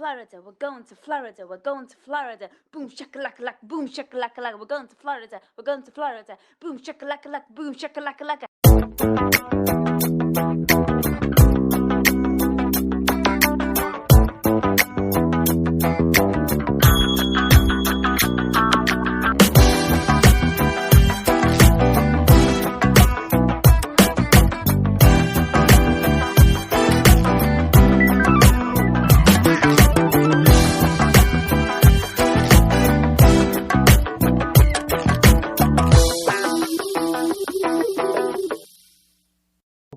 Florida, we're going to Florida, we're going to Florida. Boom shakalaka, boom shakalaka, we're going to Florida, we're going to Florida. Boom shakalaka, boom shakalaka.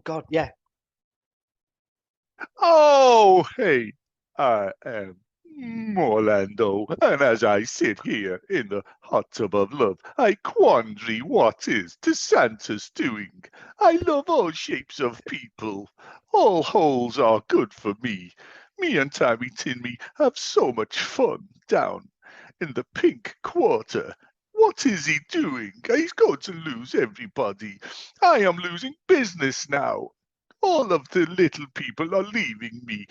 God, yeah. Oh, hey, I am Orlando, and as I sit here in the hot tub of love, I quandary what is to Santa's doing. I love all shapes of people. All holes are good for me. Me and Timmy Tinmy have so much fun down in the pink quarter. What is he doing? He's going to lose everybody. I am losing business now. All of the little people are leaving me.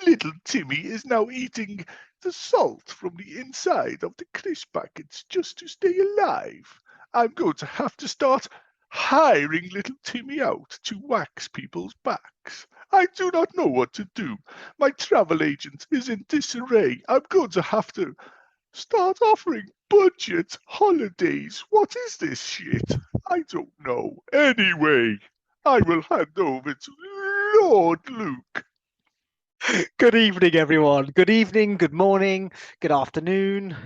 Little Timmy is now eating the salt from the inside of the crisp packets just to stay alive. I'm going to have to start hiring little Timmy out to wax people's backs. I do not know what to do. My travel agent is in disarray. I'm going to have to start offering budget holidays. What is this shit? I don't know. Anyway, I will hand over to Lord Luke. Good evening, everyone. Good evening, good morning, good afternoon,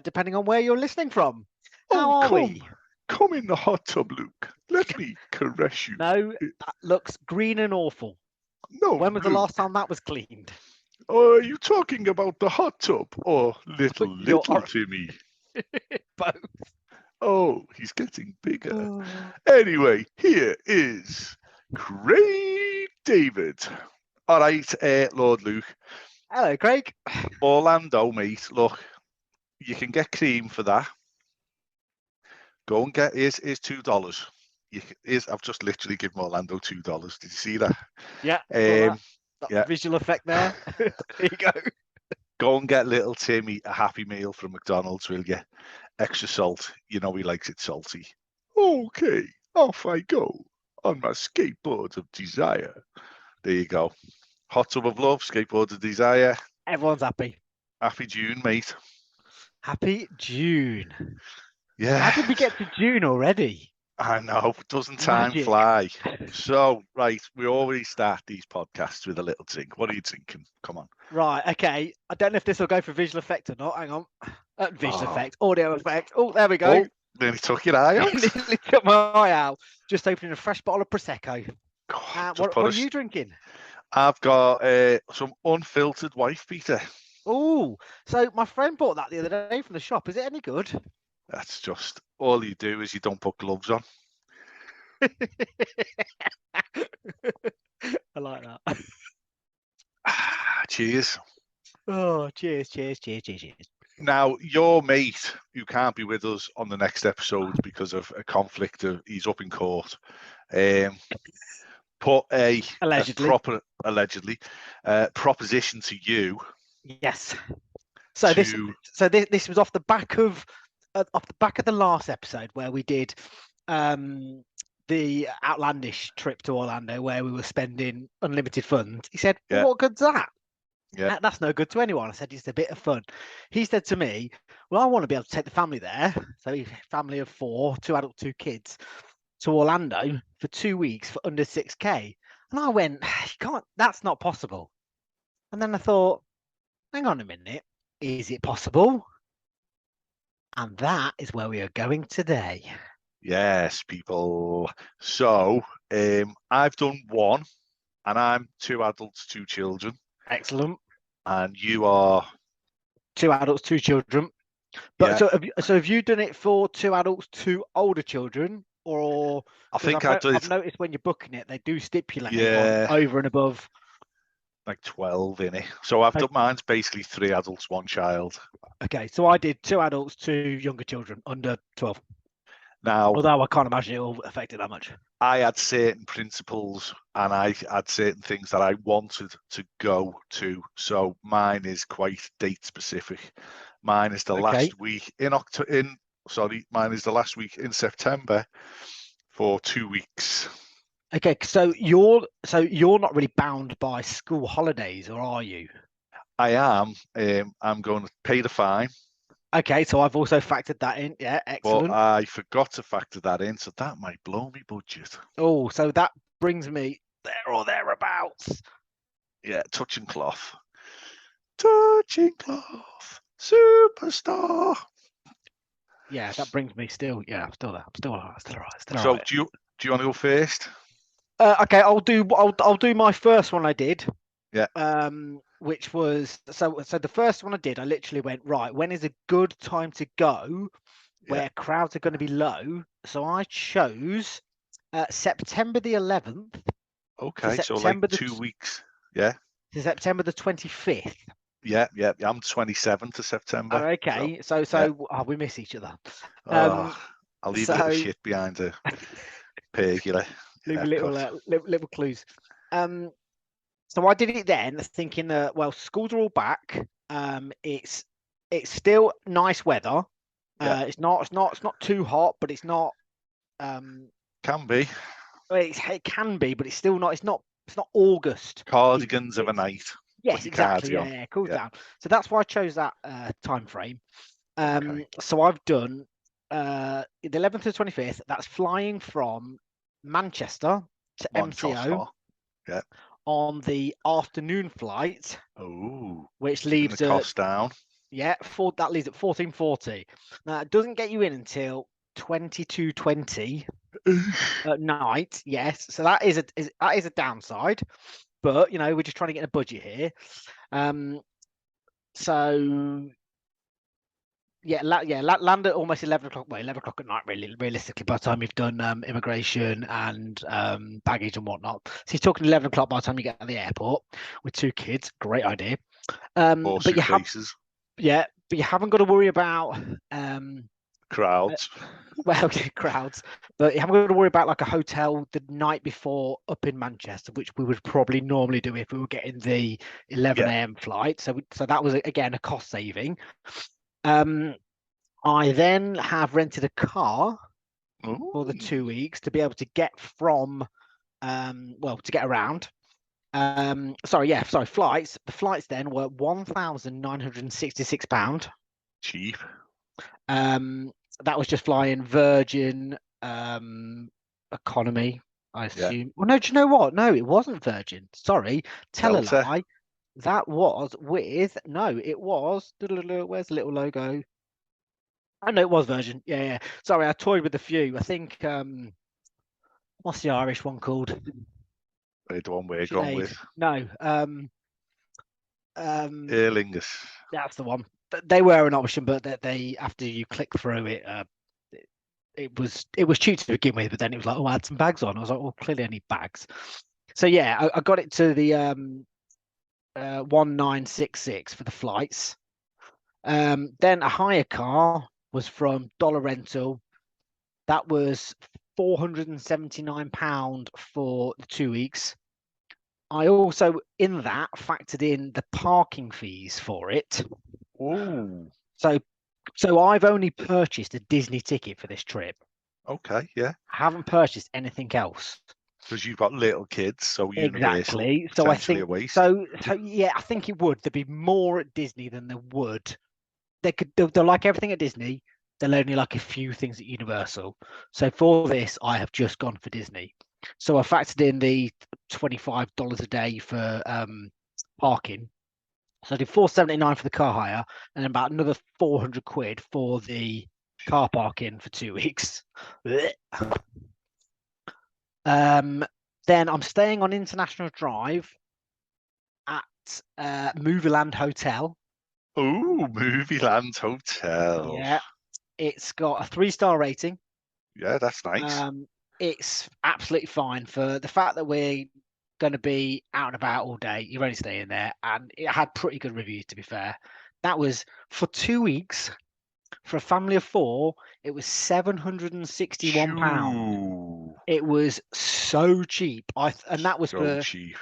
depending on where you're listening from. How are we? Come in the hot tub, Luke. Let me caress you. No, that looks green and awful. No, When was the Luke. last time that was cleaned? Are you talking about the hot tub or little You're- Timmy? Both. Oh, he's getting bigger. Oh. Anyway, here is Craig David. All right, Lord Luke. Hello, Craig. Orlando, mate. Look, you can get cream for that. Go and get here's $2. I've just literally given Orlando $2. Did you see that? Yeah. Yeah. Visual effect there. There you go. Go and get little Timmy a Happy Meal from McDonald's, will you? Extra salt. You know he likes it salty. Okay, off I go on my skateboard of desire. There you go. Hot tub of love, skateboard of desire. Everyone's happy. Happy June, mate. Happy June. Yeah. How did we get to June already? I know. Doesn't time Magic. fly? So, right, we always start these podcasts with a little drink. What are you drinking? Come on. Right, okay. I don't know if this will go for visual effect or not. Hang on. Visual effect, audio effect. Oh, there we go. Oh, nearly took your eye out. Nearly took my eye out. Just opening a fresh bottle of Prosecco. What are you drinking? I've got some unfiltered wife beater. Oh, so my friend bought that the other day from the shop. Is it any good? That's just all you do is you don't put gloves on. I like that. Cheers. Oh, cheers. Now, your mate, who can't be with us on the next episode because of a conflict, he's up in court, put a proposition to you. Yes. So this was off the back of the last episode where we did the outlandish trip to Orlando where we were spending unlimited funds. He said, well, what good's that? Yeah. That's no good to anyone. I said, it's a bit of fun. He said to me, well, I want to be able to take the family there. So a family of 4, 2 adults, 2 kids, to Orlando for 2 weeks for under $6,000. And I went, that's not possible. And then I thought, hang on a minute, is it possible? And that is where we are going today. Yes, people. So I've done 1, and I'm 2 adults, 2 children. Excellent. And you are 2 adults, 2 children. But so have you done it for 2 adults, 2 older children, or I think I've noticed when you're booking it, they do stipulate on over and above. Like 12 in it. So I've done mine's basically 3 adults, 1 child. Okay, so I did 2 adults, 2 younger children under 12. Now, Although I can't imagine it will affect it that much. I had certain principles and I had certain things that I wanted to go to. So mine is quite date specific. Mine is the last week in mine is the last week in September for 2 weeks. Okay, so you're not really bound by school holidays, or are you? I am. I'm going to pay the fine. Okay, so I've also factored that in. Yeah, excellent. But I forgot to factor that in, so that might blow me budget. Oh, so that brings me there or thereabouts. Yeah, touching cloth. Touching cloth. Superstar. Yeah, that brings me still. Yeah, I'm still there. I'm still all right. Still all So right. do you want to go first? Okay, I'll do my first one I did. Yeah. Which was so the first one I did, I literally went, right, when is a good time to go where crowds are going to be low? So I chose September the 11th. Okay, so like 2 weeks. Yeah. To September the 25th. Yeah. I'm 27th of September. Okay, so we miss each other. I'll leave a little shit behind the pergola. Leave little clues. So I did it then, thinking that well, schools are all back. It's still nice weather. It's not too hot, but it's not. Can be. It can be, but it's still not. It's not August. Cardigans of a night. Yes, exactly. Yeah, cool down. So that's why I chose that time frame. So I've done the 11th to 25th. That's flying from Manchester to MCO. Yeah. On the afternoon flight. Oh. Which leaves the cost down. Yeah, that leaves at 1440. Now it doesn't get you in until 22:20 at night. Yes, so that is a downside, but we're just trying to get a budget here. So land at almost 11 o'clock. Well, 11 o'clock at night, really, realistically, by the time you've done immigration and baggage and whatnot. So you're talking 11 o'clock by the time you get to the airport with 2 kids. Great idea. But you haven't got to worry about crowds. Crowds, but you haven't got to worry about like a hotel the night before up in Manchester, which we would probably normally do if we were getting the 11 a.m. flight. So that was again a cost saving. I then have rented a car for the 2 weeks to be able to get from to get around. Flights. The flights then were £1,966. Cheap. That was just flying Virgin economy, I assume. Yeah. Well, no, do you know what? No, it wasn't Virgin. Sorry, tell a lie. That was with it was. Where's the little logo? I know it was Virgin. Yeah. Sorry, I toyed with a few. I think what's the Irish one called? The one we're going with. No. Aer Lingus. That's the one. They were an option, but they after you click through it, it was cheap to begin with. But then it was like, oh, I had some bags on. I was like, well, clearly I need bags. So yeah, I got it to the 1966 for the flights. Then a hire car was from Dollar Rental. That was £479 for the 2 weeks. I also, in that, factored in the parking fees for it. Ooh. So I've only purchased a Disney ticket for this trip. Okay, yeah. I haven't purchased anything else. Because you've got little kids, so exactly. So I think so yeah, I think it would. There'd be more at Disney than there would. They'll like everything at Disney. They'll only like a few things at Universal. So for this, I have just gone for Disney. So I factored in the $25 a day for parking. So I did $479 for the car hire, and then about another £400 for the car parking for 2 weeks. Then I'm staying on International Drive at Movieland Hotel. Ooh, Movieland Hotel. Yeah, it's got a 3-star rating. Yeah, that's nice. It's absolutely fine for the fact that we're going to be out and about all day. You're only staying there, and it had pretty good reviews, to be fair. That was for 2 weeks. For a family of 4, it was £761. Shoo. It was so cheap. And that was So cheap.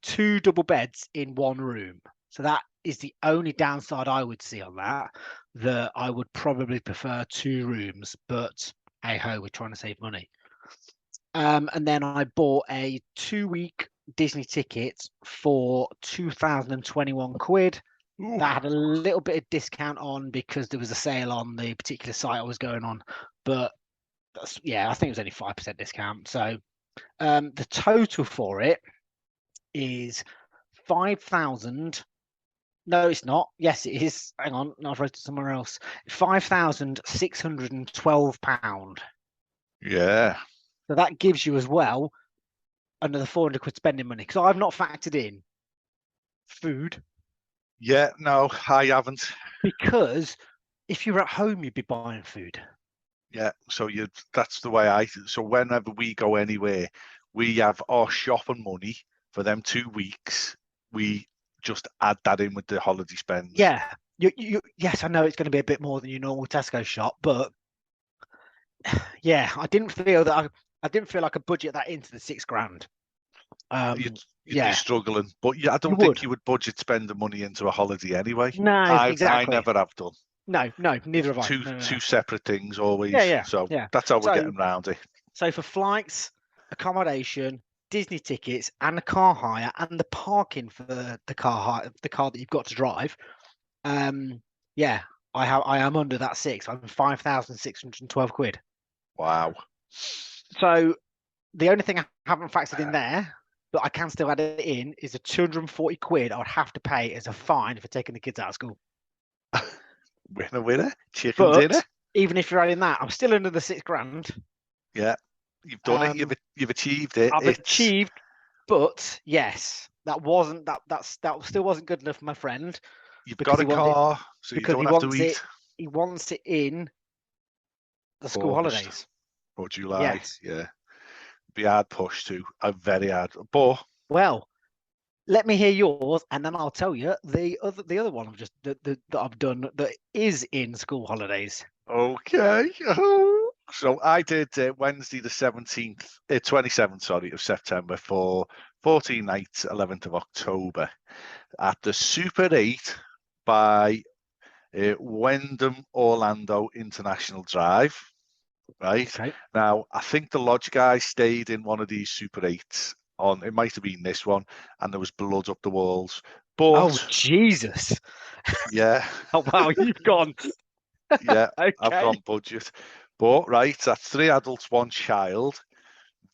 2 double beds in 1 room. So that is the only downside I would see on that. That I would probably prefer 2 rooms, but hey ho, we're trying to save money. And then I bought a 2-week Disney ticket for 2,021 quid. Ooh. That had a little bit of discount on because there was a sale on the particular site I was going on, but yeah, I think it was only 5% discount. So the total for it is 5,000. No, it's not. Yes, it is. Hang on, no, I've wrote it somewhere else. £5,612. Yeah. So that gives you as well another 400 quid spending money, because I've not factored in food. Yeah, no, I haven't. Because if you're at home, you'd be buying food. Yeah, so that's the way so whenever we go anywhere, we have our shopping money for them 2 weeks. We just add that in with the holiday spends. Yeah. Yes, I know it's going to be a bit more than your normal Tesco shop, but yeah, I didn't feel I could budget that into the £6,000. You'd Yeah, be struggling, but I don't you think you would budget spending money into a holiday anyway. No, I exactly. never have done. No, neither have I. No. Two separate things always. Yeah. So that's how we're So- getting around it. So for flights, accommodation, Disney tickets, and the car hire, and the parking for the car that you've got to drive, yeah, I am under that 6. I'm 5,612 quid. Wow. So the only thing I haven't factored in there, but I can still add it in, is the 240 quid I would have to pay as a fine for taking the kids out of school. Winner, chicken But dinner. even if you're adding that, I'm still under the £6,000. Yeah, you've done it. You've achieved it. I've achieved, but yes, that still wasn't good enough for my friend. You've got a car, so you don't have to eat. He wants it in the school August holidays or July. Yes. Yeah, be hard push to a very hard. But well, let me hear yours, and then I'll tell you the other one I've just that I've done that is in school holidays. Okay. So I did Wednesday the 27th, sorry, of September for 14 nights, 11th of October at the Super 8 by Wyndham Orlando International Drive. Right. Okay. Now, I think the lodge guy stayed in one of these Super 8s it might have been this one, and there was blood up the walls. But oh Jesus! Yeah. Oh wow, you've gone. Yeah, okay. I've gone budget. But right, that's 3 adults, 1 child.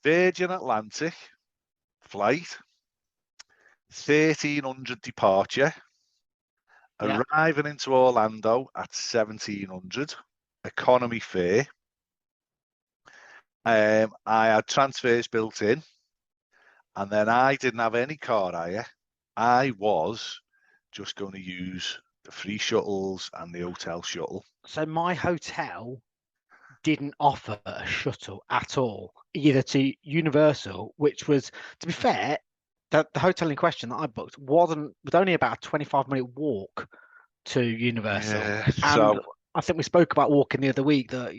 Virgin Atlantic flight, 1,300 departure. Yeah. Arriving into Orlando at 1,700. Economy fare. I had transfers built in, and then I didn't have any car hire. I was just going to use the free shuttles and the hotel shuttle. So my hotel didn't offer a shuttle at all, either to Universal, which was, to be fair, the hotel in question that I booked was only about a 25-minute walk to Universal. Yeah, and I think we spoke about walking the other week, that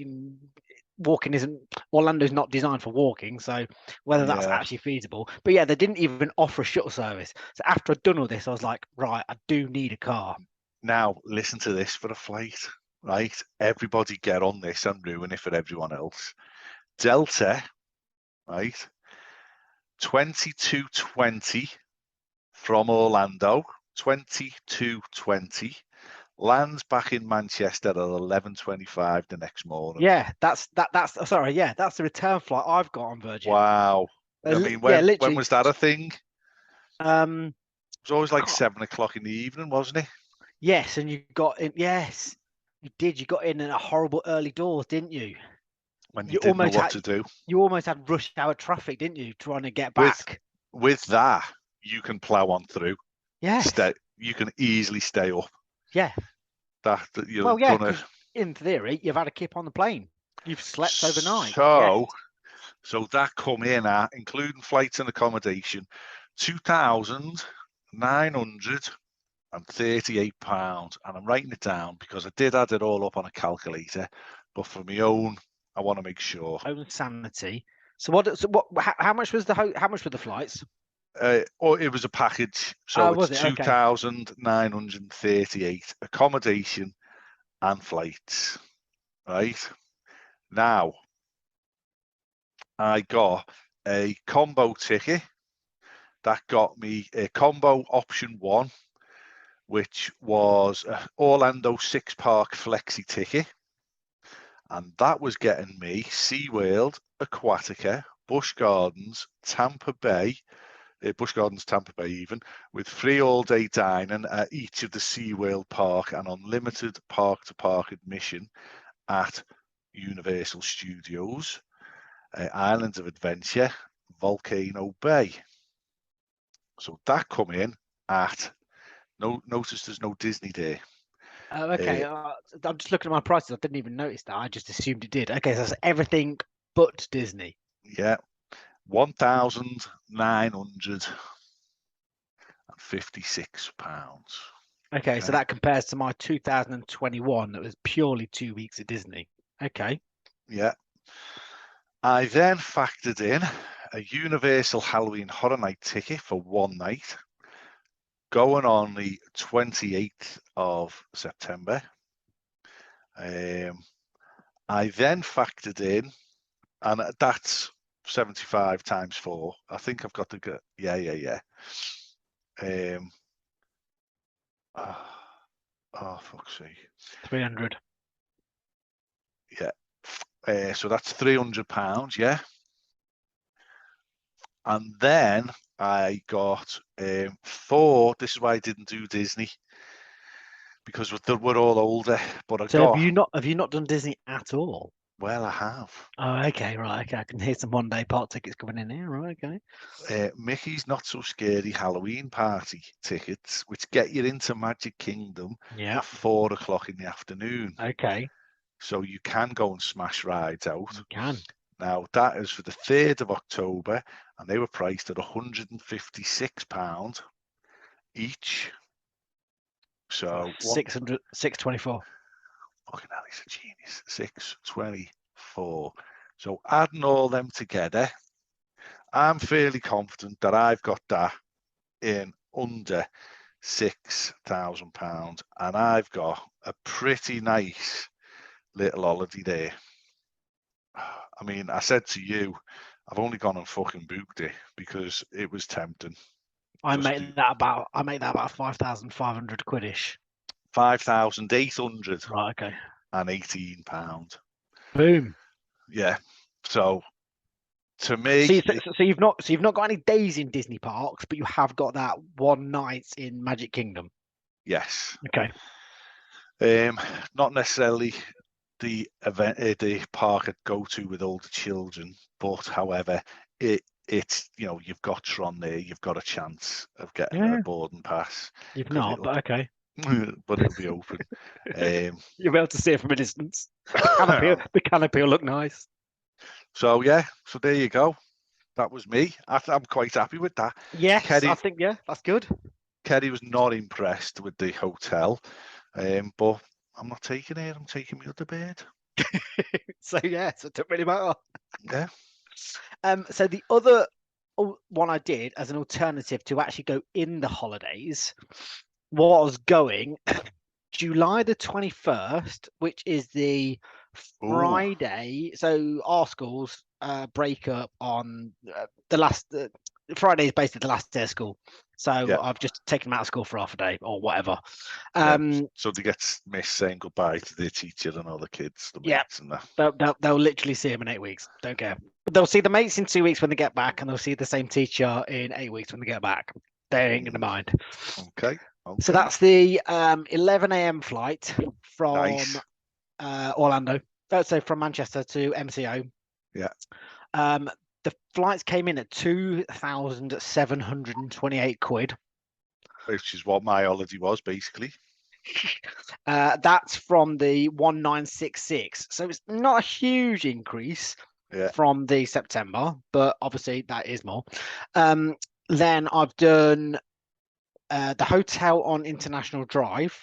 walking Orlando's not designed for walking, so whether that's actually feasible. But yeah, they didn't even offer a shuttle service. So after I'd done all this, I was like, right, I do need a car. Now, listen to this for a flight, right? Everybody get on this and ruin it for everyone else. Delta, right? 22:20 from Orlando, 22:20. Lands back in Manchester at 11:25 the next morning. Yeah, that's sorry, yeah, that's the return flight I've got on Virgin. Wow. I mean, when was that a thing? It was always like 7 o'clock in the evening, wasn't it? Yes, and you got in. Yes, you did. You got in at a horrible early doors, didn't you? When you didn't know what to do. You almost had rush hour traffic, didn't you, trying to get back? With that, you can plow on through. Yes. You can easily stay up. Yeah. That you're gonna. In theory, you've had a kip on the plane. You've slept overnight. So that come in at, including flights and accommodation, 2,900 and £38. And I'm writing it down because I did add it all up on a calculator, but for my own, I want to make sure. Own sanity. So what? So what? How much was how much were the flights? Or it was a package, so it's Was it? Okay. 2,938 accommodation and flights. Right now, I got a combo ticket that got me a combo option 1, which was a Orlando 6-park flexi ticket, and that was getting me SeaWorld, Aquatica, Busch Gardens, Tampa Bay, Busch Gardens, Tampa Bay even, with free all-day dining at each of the SeaWorld park and unlimited park-to-park admission at Universal Studios, Islands of Adventure, Volcano Bay. So that come in at, notice there's no Disney there. Oh, okay. I'm just looking at my prices. I didn't even notice that. I just assumed it did. Okay, so that's everything but Disney. Yeah, £1,956. Okay, so that compares to my 2021 that was purely 2 weeks at Disney. Okay. Yeah. I then factored in a Universal Halloween Horror Night ticket for one night, going on the 28th of September. I then factored in, and that's 75 times 4. I think I've got the yeah. Oh, fuck's sake. 300. Yeah. So that's £300, yeah. And then I got 4. This is why I didn't do Disney, because we're all older. But I So got, have you not done Disney at all? well, I have. Oh, okay, right. Okay, I can hear some one day park tickets coming in here. Right, okay. Mickey's Not So Scary Halloween Party tickets, which get you into Magic Kingdom Yeah. at 4 o'clock in the afternoon. Okay. So you can go and smash rides out. You can. Now, that is for the 3rd of October, and they were priced at £156 each. So 600, 624. fucking hell, he's a genius. 624. So adding all them together, I'm fairly confident that I've got that in under £6,000, and I've got a pretty nice little holiday there. I mean, I said to you, I've only gone and fucking booked it because it was tempting. I make that about 5,500 quidish. 5,818 Right, okay. £18. Boom. Yeah. So to me, So you've not got any days in Disney parks, but you have got that one night in Magic Kingdom. yes. Okay. Not necessarily the event, the park I'd go to with older children, but however, it's you've got Tron there, you've got a chance of getting a boarding pass. You've not, but okay. But it'll be open. You'll be able to see it from a distance. The canopy will look nice. So yeah, so there you go. That was me. I'm quite happy with that. Yes, I think that's good. Kerry was not impressed with the hotel, but I'm not taking it. I'm taking my other bed. So yeah, so it doesn't really matter. Yeah. So the other one I did as an alternative to actually go in the holidays was going July the 21st, which is the Friday. So our schools break up on the last Friday is basically the last day of school. So I've just taken them out of school for half a day or whatever. So they get missed saying goodbye to their teacher and all the kids, the mates and that. They'll literally see them in 8 weeks. Don't care. They'll see the mates in 2 weeks when they get back, and they'll see the same teacher in 8 weeks when they get back. They ain't gonna mind. Okay. So that's the 11 a.m. flight from Orlando. So from Manchester to MCO. Yeah. The flights came in at 2,728 quid. Which is what my holiday was, basically. That's from the 1,966. So it's not a huge increase from the September, but obviously that is more. Then I've done the hotel on International Drive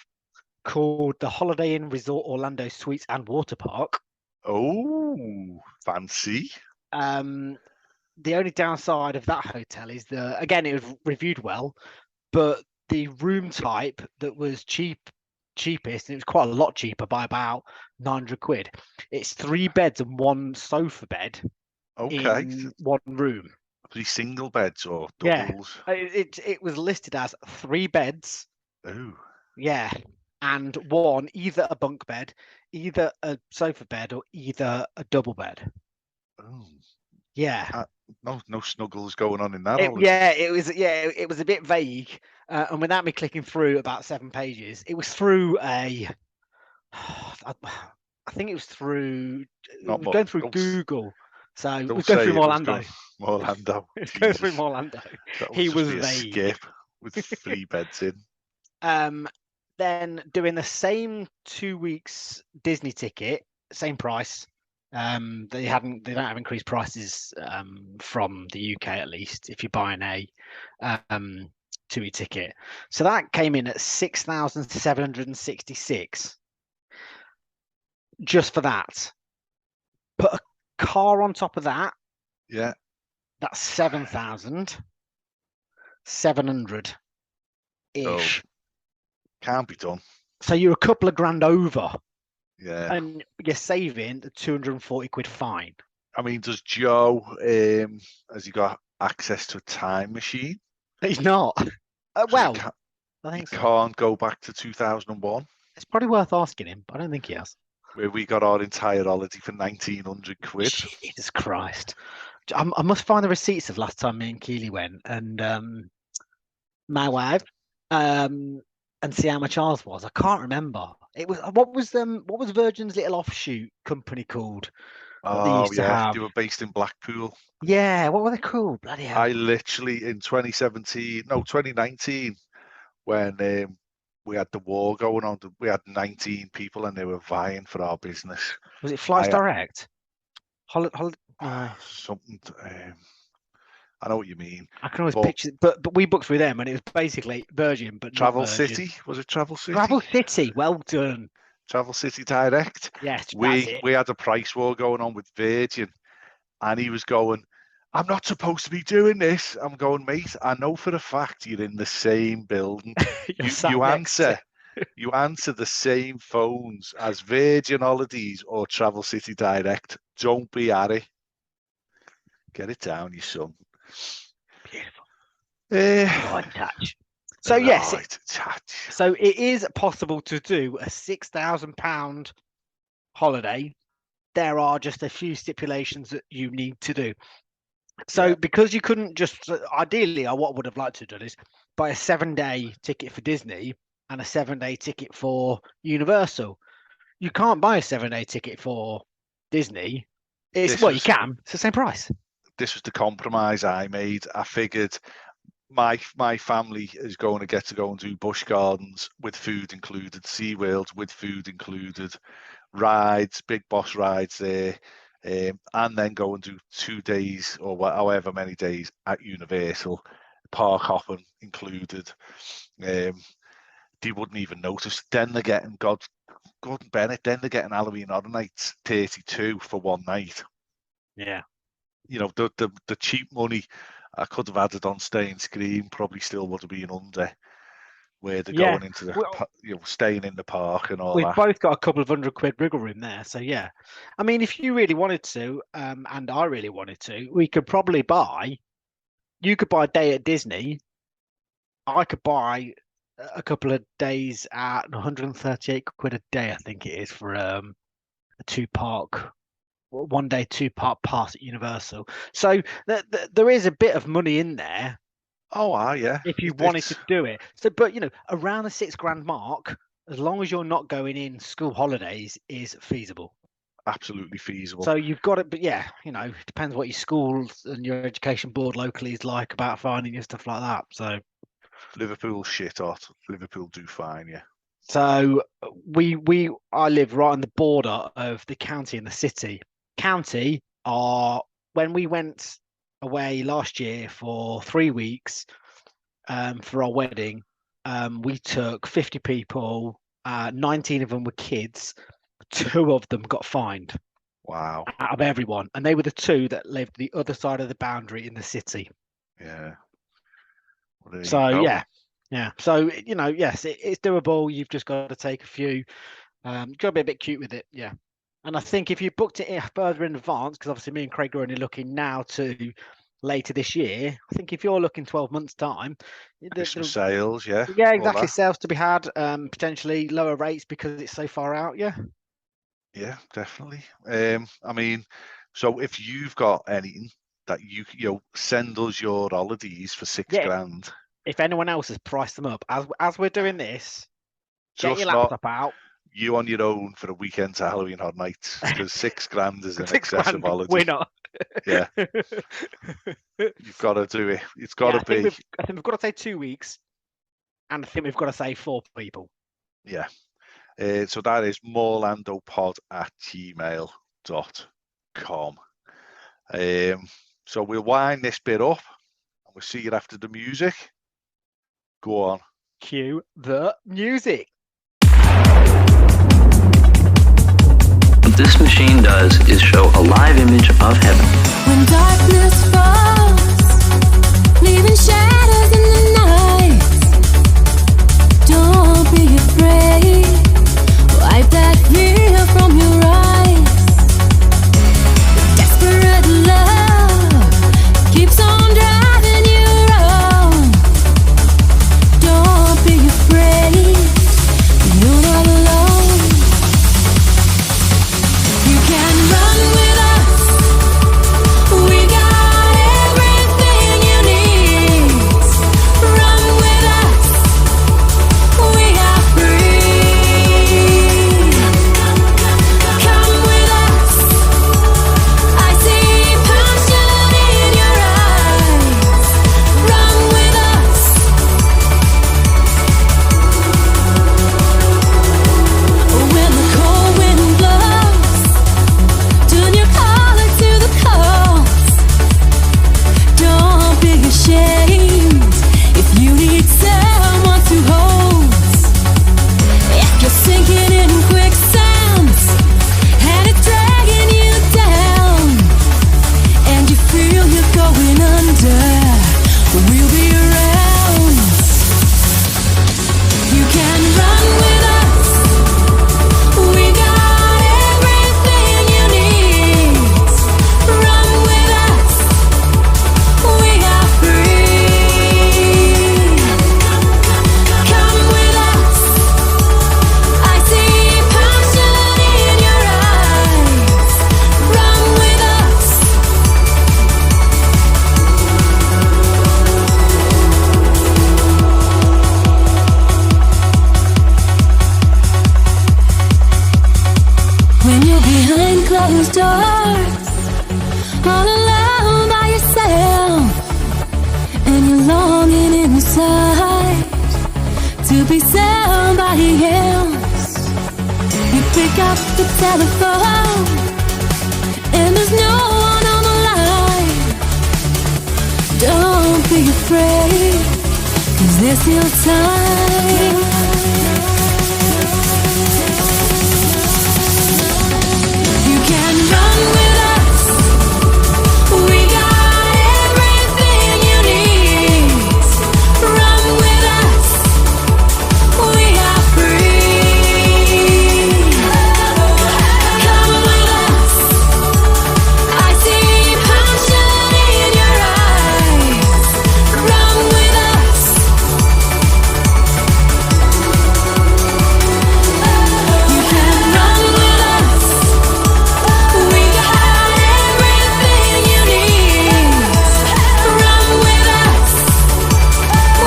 called the Holiday Inn Resort Orlando Suites and Water Park. Oh, fancy. The only downside of that hotel is again, it was reviewed well, but the room type that was cheapest, and it was quite a lot cheaper by about 900 quid. It's 3 beds and 1 sofa bed Okay. in 1 room. 3 single beds or Yeah. doubles? It was listed as 3 beds. Oh, Yeah. And 1, either a bunk bed, either a sofa bed, or either a double bed. oh. Yeah. No snuggles going on in that holiday. It was a bit vague. And without me clicking through about 7 pages, it was through I think it was through Not much. going through Google. So it Don't was going say through it was Orlando. Orlando. It was going through Jesus. Orlando. That He would just was be a vague. skip with 3 beds in. Then doing the same 2 weeks Disney ticket, same price. They don't have increased prices from the UK, at least, if you're buying a 2-week ticket. So that came in at 6,766 just for that. Put a car on top of that. Yeah. That's 7,700 ish. Oh, can't be done. So you're a couple of grand over, Yeah. and you're saving the 240 quid fine. I mean, does Joe, has he got access to a time machine? He's not. Well, I he think so. can't go back to 2001, It's probably worth asking him, but I don't think he has. where we got our entire holiday for 1,900 quid. Jesus Christ. I must find the receipts of last time me and Keely went, and my wife, and see how much ours was. I can't remember. It was what was Virgin's little offshoot company called? That they used to have. They were based in Blackpool. Yeah, what were they called? Bloody hell. I literally in 2019, when we had the war going on, we had 19 people and they were vying for our business. Was it Flights Direct? No. Something. I know what you mean. I can always picture it, but we booked through them, and it was basically Virgin, but Travel not Virgin. City, was it Travel City? Travel City, well done. Travel City Direct. Yes, we had a price war going on with Virgin, and he was going, "I'm not supposed to be doing this." I'm going, "Mate, I know for a fact you're in the same building. you answer the same phones as Virgin Holidays or Travel City Direct. Don't be Harry. Get it down, you son." Beautiful. Right touch. So yes, touch. So it is possible to do a £6,000 holiday. There are just a few stipulations that you need to do. So because you couldn't just, ideally, what I would have liked to do is buy a 7-day ticket for Disney and a 7-day ticket for Universal. You can't buy a 7-day ticket for Disney. You can. It's the same price. This was the compromise I made. I figured my family is going to get to go and do Busch Gardens with food included, SeaWorld with food included, rides, Big Boss rides there, and then go and do 2 days or however many days at Universal, park hopping included. They wouldn't even notice. Then they're getting God and Bennett. Then they're getting Halloween Horror Nights 32 for 1 night. Yeah. You know, the cheap money I could have added on Stay and Scream probably still would have been under where they're going into the, staying in the park and all that. We've both got a couple of £100 wriggle room there. So, yeah. I mean, if you really wanted to, and I really wanted to, we could probably you could buy a day at Disney. I could buy a couple of days at 138 quid a day, I think it is, for a 2-park. 1 day 2-part pass at Universal. So there is a bit of money in there. Oh, yeah. If you wanted to do it. So, but around the £6,000 mark, as long as you're not going in school holidays, is feasible. Absolutely feasible. So you've got it, but it depends what your school and your education board locally is like about finding and stuff like that. So Liverpool shit hot. Liverpool do fine, yeah. So I live right on the border of the county and the city. County are, when we went away last year for 3 weeks for our wedding, we took 50 people. 19 of them were kids. 2 of them got fined Wow. out of everyone, and they were the 2 that lived the other side of the boundary in the city. Yeah. Well, there you So go. yeah. So yes, it's doable. You've just got to take a few. Got to be a bit cute with it, yeah. And I think if you booked it further in advance, because obviously me and Craig are only looking now to later this year. I think if you're looking 12 months time, Christmas sales, yeah. yeah, all exactly, that. sales to be had, potentially lower rates because it's so far out, yeah. Yeah, definitely. I mean, so if you've got anything that you send us your holidays for $6,000. If anyone else has priced them up as we're doing this, get Just your not laptop out. you on your own for a weekend to Halloween Horror Nights, because $6,000 is an 6 excessive grand, holiday. we're not. Yeah, you've got to do it. It's got Yeah, to be. I think we've got to say 2 weeks, and I think we've got to say 4 people. Yeah. So that is morlandopod@gmail.com. So we'll wind this bit up and we'll see you after the music. Go on. Cue the music. What this machine does is show a live image of heaven. When darkness falls, leaving shadows in the night, don't be afraid. Wipe that fear from your eyes. Desperate love keeps on driving you around. Don't be afraid. You're not alone. You can run with us. We got everything you need. Run with us. We are free. Come with us. I see passion in your eyes. Run with us. When the cold wind blows, turn your collar to the cause. Don't be ashamed if you need someone to hold. If you're sinking in quicksand and it's dragging you down, and you feel you're going under, we'll be around. You can run with us. We got everything you need. Run with us. We are free. Come with us. I see passion in your eyes. Run with us. When you're behind closed doors, all alone by yourself, and you're longing inside to be somebody else, you pick up the telephone, and there's no one on the line. Don't be afraid, 'cause there's still time. You can run with us. We got everything you need. Run with us. We are free. Come with us. I see passion in your eyes. Run with us. You can run with us. We got everything you need. Run with us.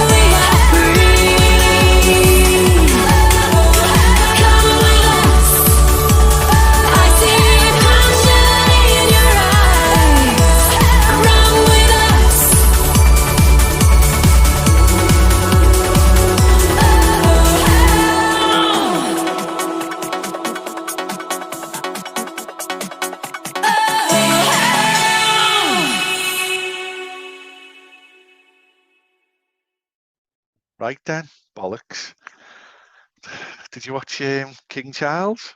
We are free. Come with us. I see passion in your eyes. Run with us. Right then, bollocks. Did you watch King Charles?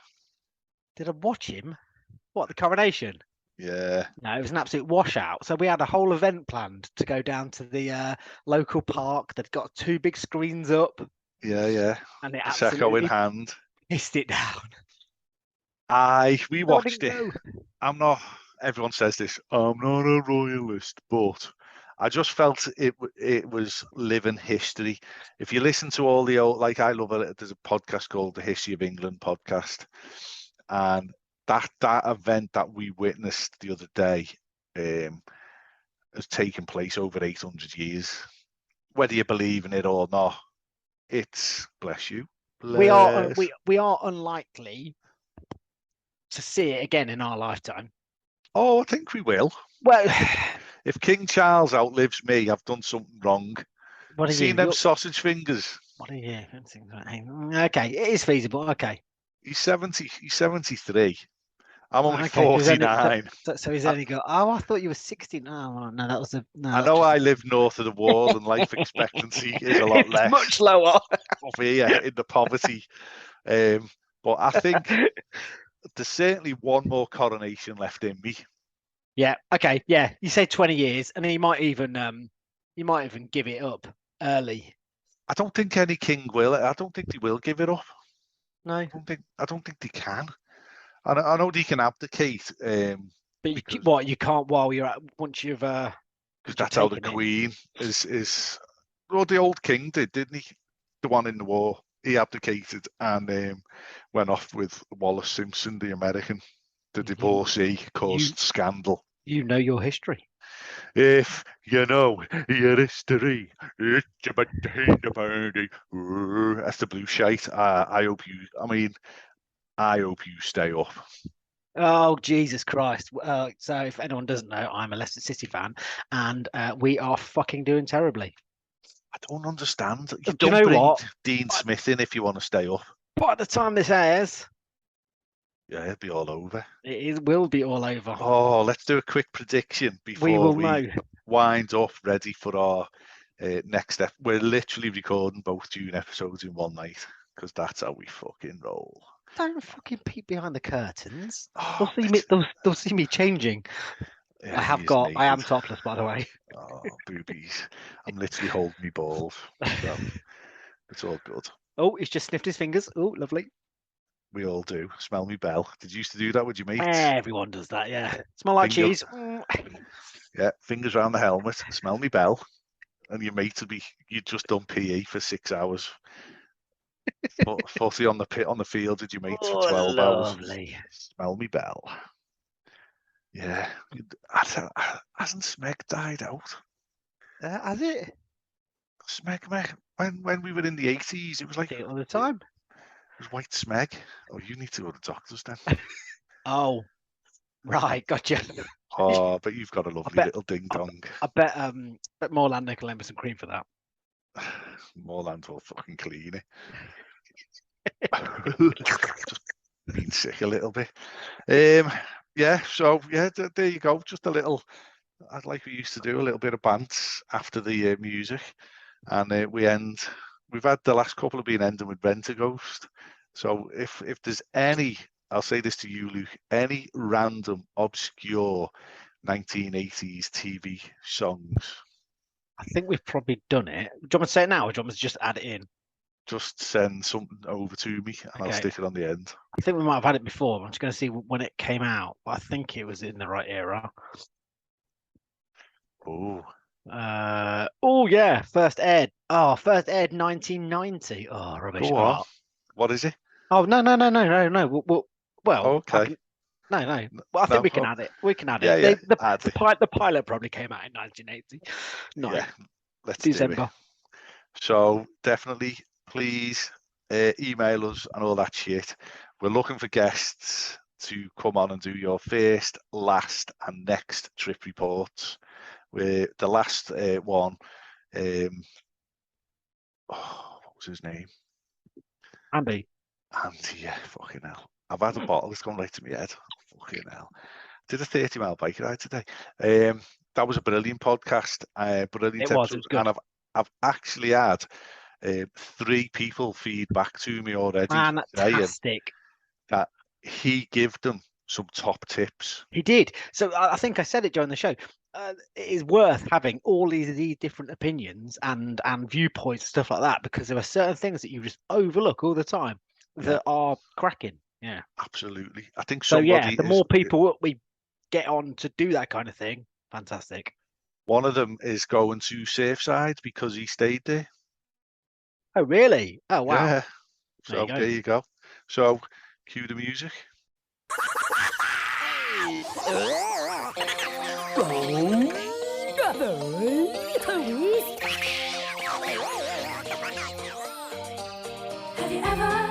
Did I watch him? What, the coronation? Yeah. No, it was an absolute washout. So we had a whole event planned to go down to the local park. They'd got 2 big screens up, Yeah. and it Prosecco in absolutely hand. pissed it down. We So I watched didn't it. go. I'm not. Everyone says this. I'm not a royalist, but I just felt it was living history. If you listen to all the old, like I love it. There's a podcast called the History of England podcast, and that event that we witnessed the other day has taken place over 800 years. Whether you believe in it or not, it's bless you. We are Bless. we are unlikely to see it again in our lifetime. Oh, I think we will. Well, If King Charles outlives me, I've done something wrong. what are Seen you? them sausage fingers? What are you? Okay, it is feasible. Okay. He's 70. He's 73. I'm only Okay, so he's only, 49. so he's I- only got. Oh, I thought you were 60. No, that was a. No, I that's know just- I live north of the wall and life expectancy is a lot it's less much lower. up here in the poverty. But I think there's certainly one more coronation left in me. Yeah. Okay. Yeah. You say 20 years, and he might even give it up early. I don't think any king will. I don't think they will give it up. No. I don't think they can. I know they can abdicate. But because- you can't while you're at once you've because that's how the Queen is. Well, the old king didn't he? The one in the war, he abdicated and went off with Wallace Simpson, the American, the divorcee, caused scandal. You know your history. If you know your history, it's about the party. That's the blue shite. I hope you. I mean, I hope you stay up. Oh, Jesus Christ. So if anyone doesn't know, I'm a Leicester City fan, and we are fucking doing terribly. I don't understand. You Do you don't know bring what? Dean Smith in if you want to stay up. By the time this airs, Yeah, it'll be all over. will be all over. Oh, let's do a quick prediction before we will know. wind up, ready for our next step. We're literally recording both June episodes in one night because that's how we fucking roll. Don't fucking peek behind the curtains. Oh, They'll see me changing. yeah, I am topless, by the way. Oh, boobies. I'm literally holding me balls. So it's all good. Oh, he's just sniffed his fingers. Oh, lovely. We all do. Smell me bell. Did you used to do that with your mates? Everyone does that, yeah. Smell like Finger- cheese. Yeah, fingers around the helmet. Smell me bell. And your mate would be, you'd just done PE for 6 hours. 40 on the field with your mates for 12 hours. Lovely. Smell me bell. Yeah. Hasn't Smeg died out? Has it? Smeg, when we were in the 80s, it was like See it all the time. It was white Smeg. Oh, you need to go to the doctors then. Oh, right, gotcha. Oh, but you've got a lovely bet- little ding dong. I bet Moorlander can lend me some cream for that. Moorland will fucking clean it. Just being sick a little bit. Yeah, so yeah, there you go. Just a little, I'd like we used to do, a little bit of bants after the music. And we've had the last couple have been ending with Rent a Ghost. So if there's any, I'll say this to you, Luke, any random obscure 1980s TV songs, I think we've probably done it. Do you want me to say it now, or do you want me to just add it in? just send something over to me and I'll Okay. stick it on the end. I think we might have had it before. I'm just going to see when it came out. But I think it was in the right era. Oh, Oh yeah, first aired 1990. Oh, rubbish. go on. What is it? Oh no. Well, Okay. no. Well, I think No, we can oh. add it. We can add Yeah, it. yeah, add it. The pilot probably came out in 1980. Yeah, let's do it. December. So definitely, please email us and all that shit. We're looking for guests to come on and do your first, last, and next trip reports. We're the last one. What was his name? Andy. Andy, yeah, fucking hell. I've had a bottle, it's gone right to my head. Fucking hell. Did a 30-mile bike ride today. That was a brilliant podcast. Brilliant It was episode. good. And I've actually had 3 people feed back to me already saying Fantastic. that he gave them some top tips. He did. So I think I said it during the show. It is worth having all these different opinions and viewpoints, stuff like that, because there are certain things that you just overlook all the time that are cracking. Yeah, absolutely. I think so. somebody Yeah, the more people we get on to do that kind of thing, fantastic. One of them is going to Surfside because he stayed there. Oh, really? Oh, wow. Yeah. So there you go. So cue the music. Have you ever